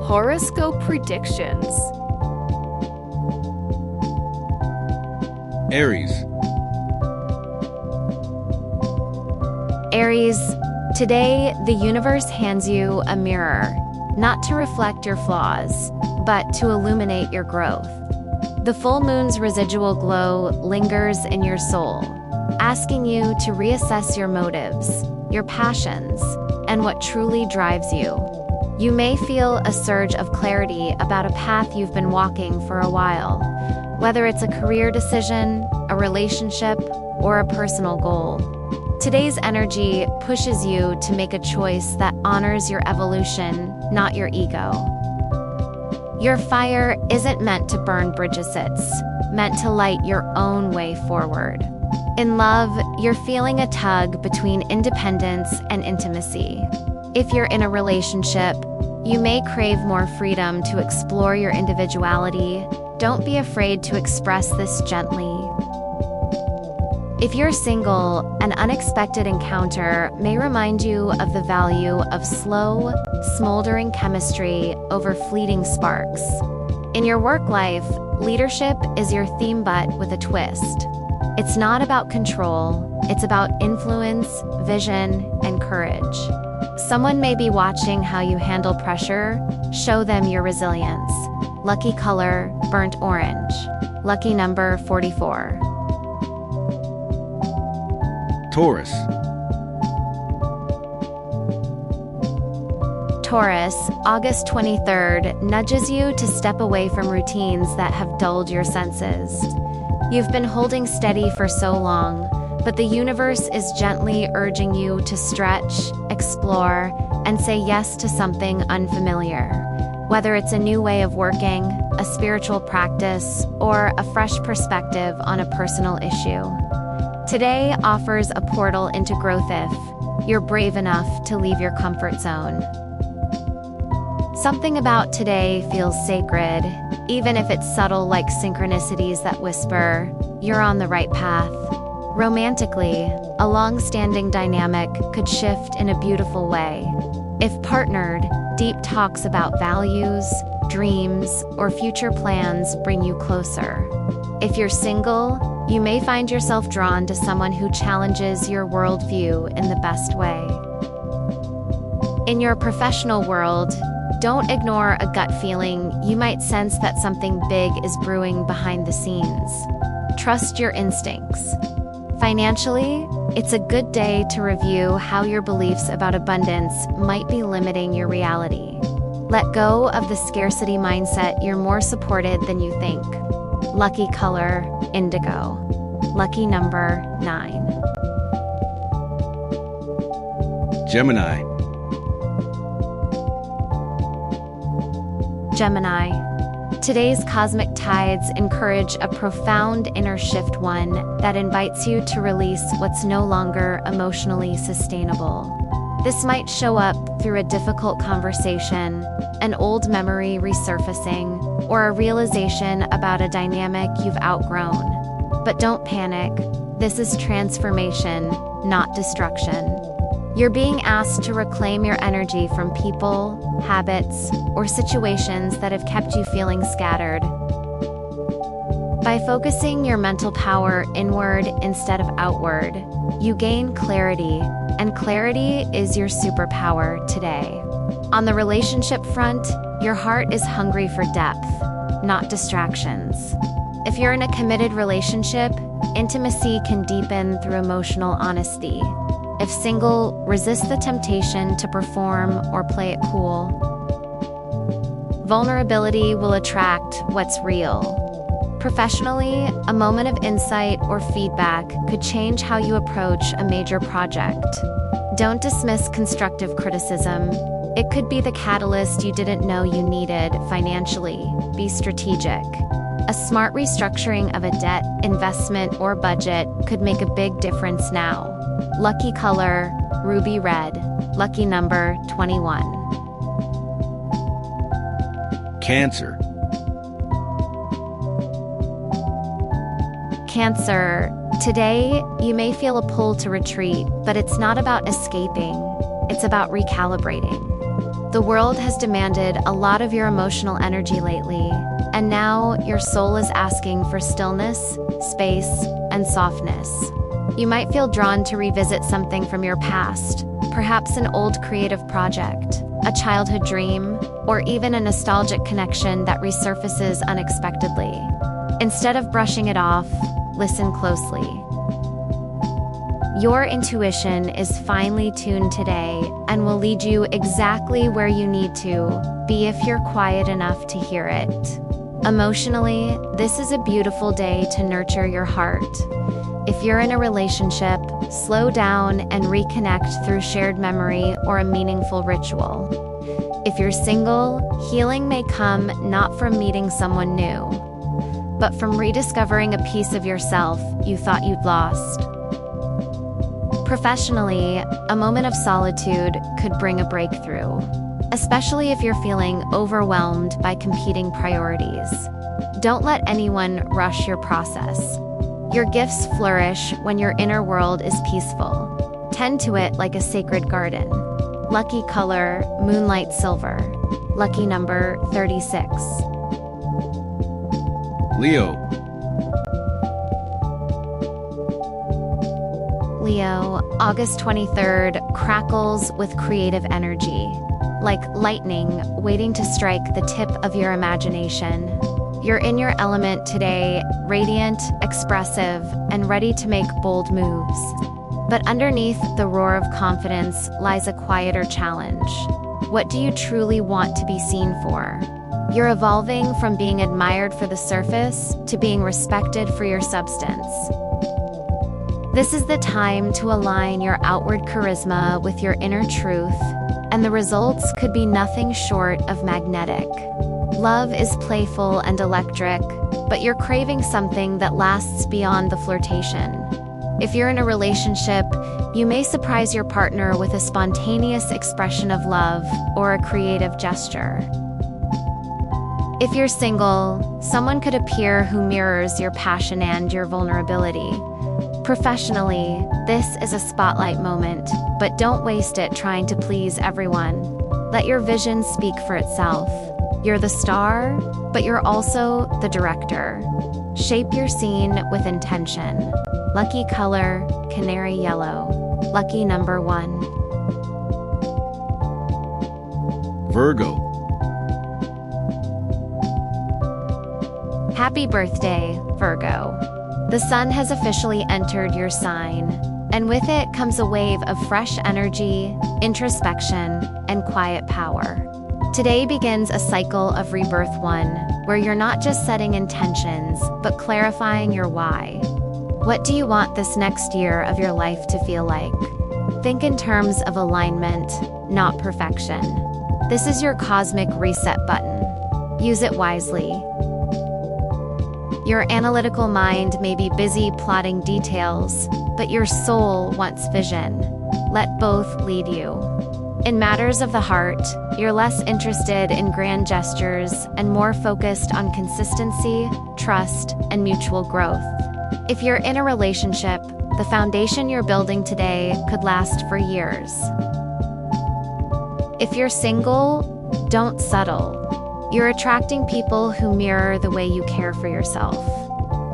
Horoscope predictions. Aries. Aries, today the universe hands you a mirror, not to reflect your flaws, but to illuminate your growth. The full moon's residual glow lingers in your soul, asking you to reassess your motives, your passions, and what truly drives you. You may feel a surge of clarity about a path you've been walking for a while, whether it's a career decision, a relationship, or a personal goal. Today's energy pushes you to make a choice that honors your evolution, not your ego. Your fire isn't meant to burn bridges, it's meant to light your own way forward. In love, you're feeling a tug between independence and intimacy. If you're in a relationship, you may crave more freedom to explore your individuality. Don't be afraid to express this gently. If you're single, an unexpected encounter may remind you of the value of slow, smoldering chemistry over fleeting sparks. In your work life, leadership is your theme, but with a twist. It's not about control, it's about influence, vision, and courage. Someone may be watching how you handle pressure. Show them your resilience. Lucky color, burnt orange. Lucky number 44. Taurus. Taurus, August 23rd, nudges you to step away from routines that have dulled your senses. You've been holding steady for so long, but the universe is gently urging you to stretch, explore, and say yes to something unfamiliar. Whether it's a new way of working, a spiritual practice, or a fresh perspective on a personal issue. Today offers a portal into growth if you're brave enough to leave your comfort zone. Something about today feels sacred, even if it's subtle, like synchronicities that whisper, you're on the right path. Romantically, a long-standing dynamic could shift in a beautiful way. If partnered, deep talks about values, dreams, or future plans bring you closer. If you're single, you may find yourself drawn to someone who challenges your worldview in the best way. In your professional world, don't ignore a gut feeling. You might sense that something big is brewing behind the scenes. Trust your instincts. Financially, it's a good day to review how your beliefs about abundance might be limiting your reality. Let go of the scarcity mindset. You're more supported than you think. Lucky color, indigo. Lucky number 9. Gemini. Gemini. Today's cosmic tides encourage a profound inner shift, one that invites you to release what's no longer emotionally sustainable. This might show up through a difficult conversation, an old memory resurfacing, or a realization about a dynamic you've outgrown. But don't panic. This is transformation, not destruction. You're being asked to reclaim your energy from people, habits, or situations that have kept you feeling scattered. By focusing your mental power inward instead of outward, you gain clarity, and clarity is your superpower today. On the relationship front, your heart is hungry for depth, not distractions. If you're in a committed relationship, intimacy can deepen through emotional honesty. If single, resist the temptation to perform or play it cool. Vulnerability will attract what's real. Professionally, a moment of insight or feedback could change how you approach a major project. Don't dismiss constructive criticism. It could be the catalyst you didn't know you needed. Financially, be strategic. A smart restructuring of a debt, investment, or budget could make a big difference now. Lucky color, ruby red. Lucky number 21. Cancer. Cancer. Today, you may feel a pull to retreat, but it's not about escaping. It's about recalibrating. The world has demanded a lot of your emotional energy lately, and now your soul is asking for stillness, space, and softness. You might feel drawn to revisit something from your past, perhaps an old creative project, a childhood dream, or even a nostalgic connection that resurfaces unexpectedly. Instead of brushing it off, listen closely. Your intuition is finely tuned today and will lead you exactly where you need to be if you're quiet enough to hear it. Emotionally, this is a beautiful day to nurture your heart. If you're in a relationship, slow down and reconnect through shared memory or a meaningful ritual. If you're single, healing may come not from meeting someone new, but from rediscovering a piece of yourself you thought you'd lost. Professionally, a moment of solitude could bring a breakthrough, especially if you're feeling overwhelmed by competing priorities. Don't let anyone rush your process. Your gifts flourish when your inner world is peaceful. Tend to it like a sacred garden. Lucky color, moonlight silver. Lucky number, 36. Leo. Leo, August 23rd, crackles with creative energy. Like lightning waiting to strike the tip of your imagination. You're in your element today, radiant, expressive, and ready to make bold moves. But underneath the roar of confidence lies a quieter challenge. What do you truly want to be seen for? You're evolving from being admired for the surface to being respected for your substance. This is the time to align your outward charisma with your inner truth, and the results could be nothing short of magnetic. Love is playful and electric, but you're craving something that lasts beyond the flirtation. If you're in a relationship, you may surprise your partner with a spontaneous expression of love or a creative gesture. If you're single, someone could appear who mirrors your passion and your vulnerability. Professionally, this is a spotlight moment, but don't waste it trying to please everyone. Let your vision speak for itself. You're the star, but you're also the director. Shape your scene with intention. Lucky color, canary yellow. Lucky number 1. Virgo. Happy birthday, Virgo. The sun has officially entered your sign, and with it comes a wave of fresh energy, introspection, and quiet power. Today begins a cycle of rebirth 1, where you're not just setting intentions, but clarifying your why. What do you want this next year of your life to feel like? Think in terms of alignment, not perfection. This is your cosmic reset button. Use it wisely. Your analytical mind may be busy plotting details, but your soul wants vision. Let both lead you. In matters of the heart, you're less interested in grand gestures and more focused on consistency, trust, and mutual growth. If you're in a relationship, the foundation you're building today could last for years. If you're single, don't settle. You're attracting people who mirror the way you care for yourself.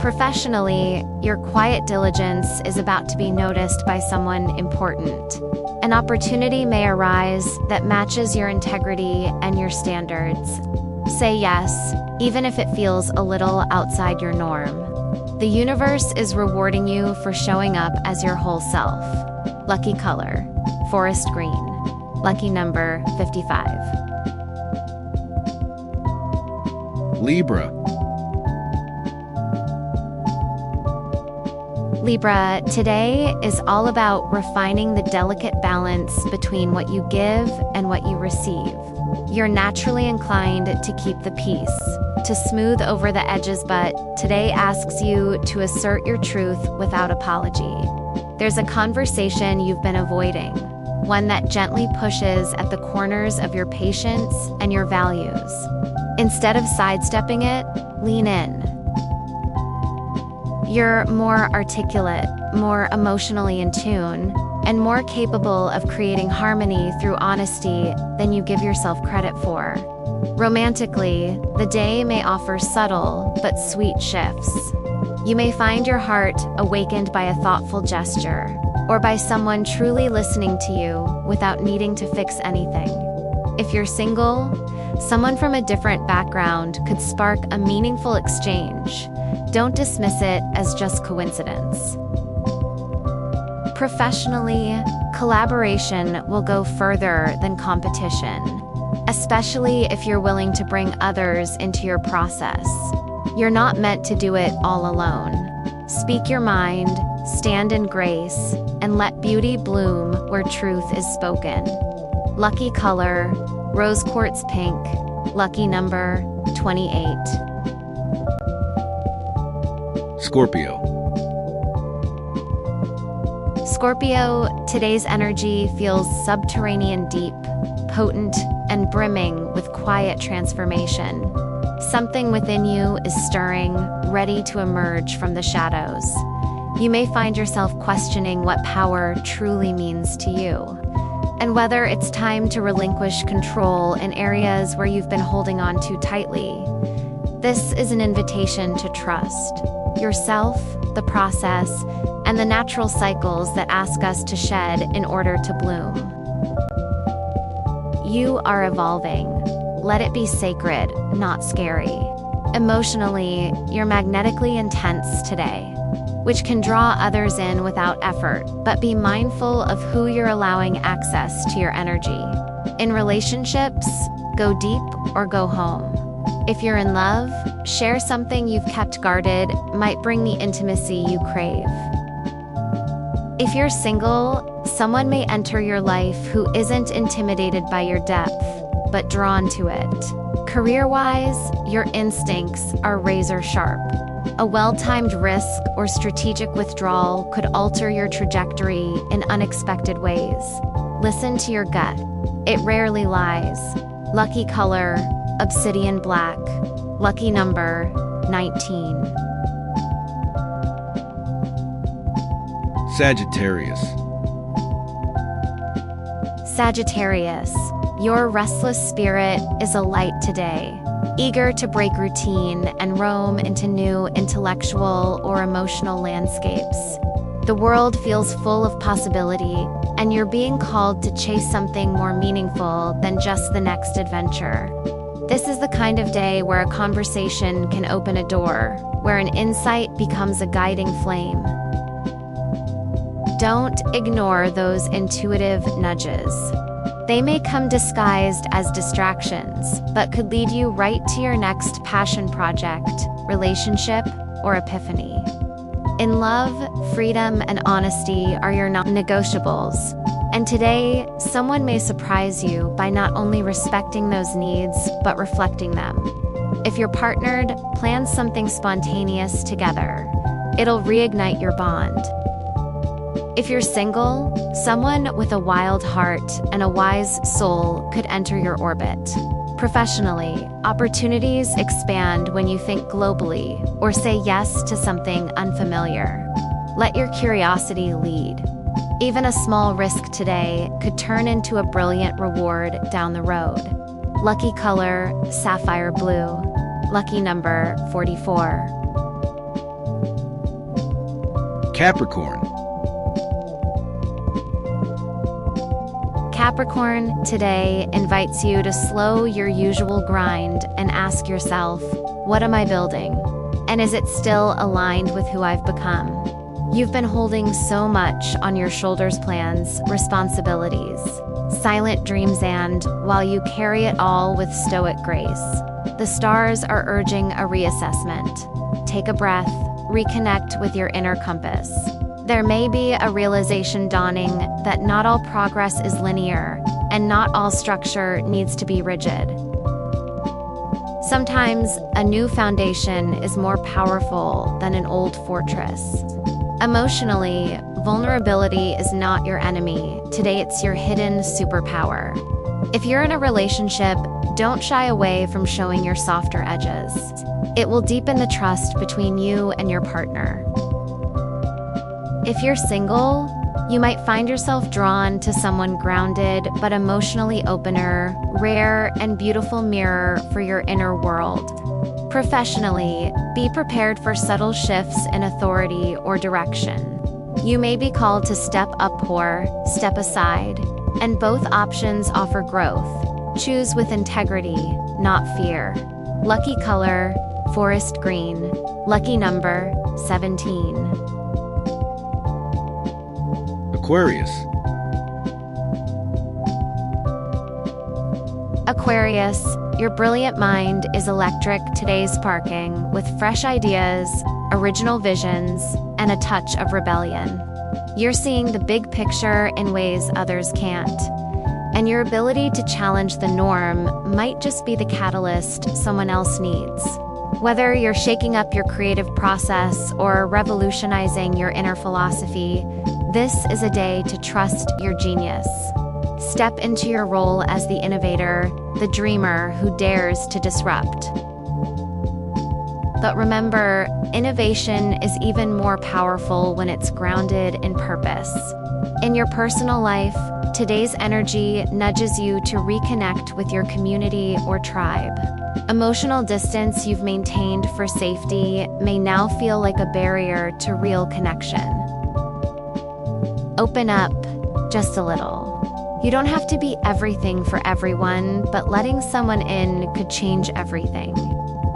Professionally, your quiet diligence is about to be noticed by someone important. An opportunity may arise that matches your integrity and your standards. Say yes, even if it feels a little outside your norm. The universe is rewarding you for showing up as your whole self. Lucky color, forest green. Lucky number, 55. Libra. Libra, today is all about refining the delicate balance between what you give and what you receive. You're naturally inclined to keep the peace, to smooth over the edges, but today asks you to assert your truth without apology. There's a conversation you've been avoiding, one that gently pushes at the corners of your patience and your values. Instead of sidestepping it, lean in. You're more articulate, more emotionally in tune, and more capable of creating harmony through honesty than you give yourself credit for. Romantically, the day may offer subtle but sweet shifts. You may find your heart awakened by a thoughtful gesture, or by someone truly listening to you without needing to fix anything. If you're single, someone from a different background could spark a meaningful exchange. Don't dismiss it as just coincidence. Professionally, collaboration will go further than competition, especially if you're willing to bring others into your process. You're not meant to do it all alone. Speak your mind, stand in grace, and let beauty bloom where truth is spoken. Lucky color, rose quartz pink. Lucky number, 28. Scorpio. Scorpio, today's energy feels subterranean deep, potent, and brimming with quiet transformation. Something within you is stirring, ready to emerge from the shadows. You may find yourself questioning what power truly means to you, and whether it's time to relinquish control in areas where you've been holding on too tightly. This is an invitation to trust yourself, the process, and the natural cycles that ask us to shed in order to bloom. You are evolving. Let it be sacred, not scary. Emotionally, you're magnetically intense today, which can draw others in without effort, but be mindful of who you're allowing access to your energy. In relationships, go deep or go home. If you're in love, share something you've kept guarded might bring the intimacy you crave. If you're single, someone may enter your life who isn't intimidated by your depth, but drawn to it. Career-wise, your instincts are razor sharp. A well-timed risk or strategic withdrawal could alter your trajectory in unexpected ways. Listen to your gut. It rarely lies. Lucky color, obsidian black. Lucky number, 19. Sagittarius. Sagittarius, your restless spirit is alight today, eager to break routine and roam into new intellectual or emotional landscapes. The world feels full of possibility, and you're being called to chase something more meaningful than just the next adventure. This is the kind of day where a conversation can open a door, where an insight becomes a guiding flame. Don't ignore those intuitive nudges. They may come disguised as distractions, but could lead you right to your next passion project, relationship, or epiphany. In love, freedom and honesty are your non-negotiables, and today, someone may surprise you by not only respecting those needs, but reflecting them. If you're partnered, plan something spontaneous together. It'll reignite your bond. If you're single, someone with a wild heart and a wise soul could enter your orbit. Professionally, opportunities expand when you think globally or say yes to something unfamiliar. Let your curiosity lead. Even a small risk today could turn into a brilliant reward down the road. Lucky color, sapphire blue. Lucky number, 44. Capricorn. Capricorn today invites you to slow your usual grind and ask yourself, what am I building? And is it still aligned with who I've become? You've been holding so much on your shoulders, plans, responsibilities, silent dreams, and while you carry it all with stoic grace, the stars are urging a reassessment. Take a breath, reconnect with your inner compass. There may be a realization dawning that not all progress is linear, and not all structure needs to be rigid. Sometimes, a new foundation is more powerful than an old fortress. Emotionally, vulnerability is not your enemy. Today it's your hidden superpower. If you're in a relationship, don't shy away from showing your softer edges. It will deepen the trust between you and your partner. If you're single, you might find yourself drawn to someone grounded but emotionally opener, rare and beautiful mirror for your inner world. Professionally, be prepared for subtle shifts in authority or direction. You may be called to step up or step aside, and both options offer growth. Choose with integrity, not fear. Lucky color, forest green. Lucky number, 17. Aquarius. Aquarius, your brilliant mind is electric today, sparking with fresh ideas, original visions, and a touch of rebellion. You're seeing the big picture in ways others can't, and your ability to challenge the norm might just be the catalyst someone else needs. Whether you're shaking up your creative process or revolutionizing your inner philosophy, this is a day to trust your genius. Step into your role as the innovator, the dreamer who dares to disrupt. But remember, innovation is even more powerful when it's grounded in purpose. In your personal life, today's energy nudges you to reconnect with your community or tribe. Emotional distance you've maintained for safety may now feel like a barrier to real connection. Open up just a little. You don't have to be everything for everyone, but letting someone in could change everything.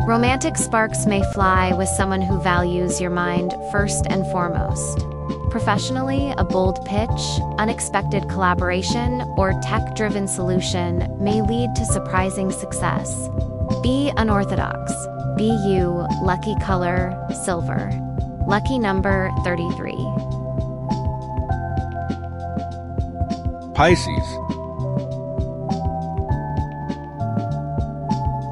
Romantic sparks may fly with someone who values your mind first and foremost. Professionally, a bold pitch, unexpected collaboration, or tech-driven solution may lead to surprising success. Be unorthodox. Be you. Lucky color, silver. Lucky number, 33. Pisces.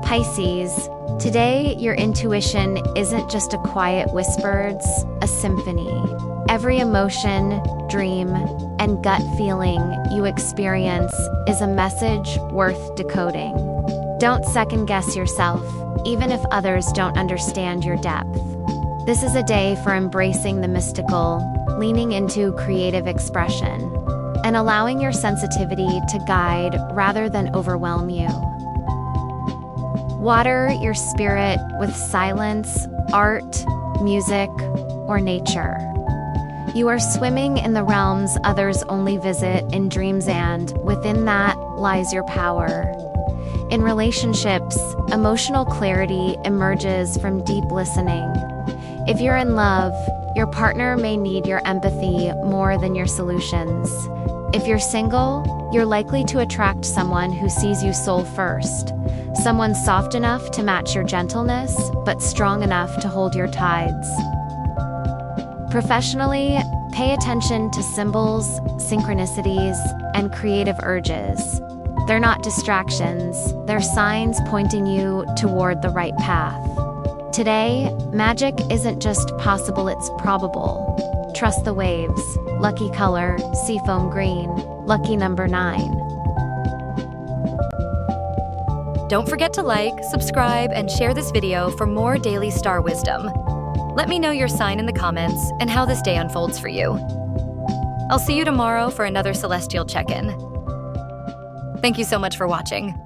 Pisces, today your intuition isn't just a quiet whisper, it's a symphony. Every emotion, dream, and gut feeling you experience is a message worth decoding. Don't second-guess yourself, even if others don't understand your depth. This is a day for embracing the mystical, leaning into creative expression, and allowing your sensitivity to guide rather than overwhelm you. Water your spirit with silence, art, music, or nature. You are swimming in the realms others only visit in dreams, and within that lies your power. In relationships, emotional clarity emerges from deep listening. If you're in love, your partner may need your empathy more than your solutions. If you're single, you're likely to attract someone who sees you soul first. Someone soft enough to match your gentleness, but strong enough to hold your tides. Professionally, pay attention to symbols, synchronicities, and creative urges. They're not distractions, they're signs pointing you toward the right path. Today, magic isn't just possible, it's probable. Trust the waves. Lucky color, seafoam green. Lucky number 9. Don't forget to like, subscribe, and share this video for more daily star wisdom. Let me know your sign in the comments and how this day unfolds for you. I'll see you tomorrow for another celestial check-in. Thank you so much for watching.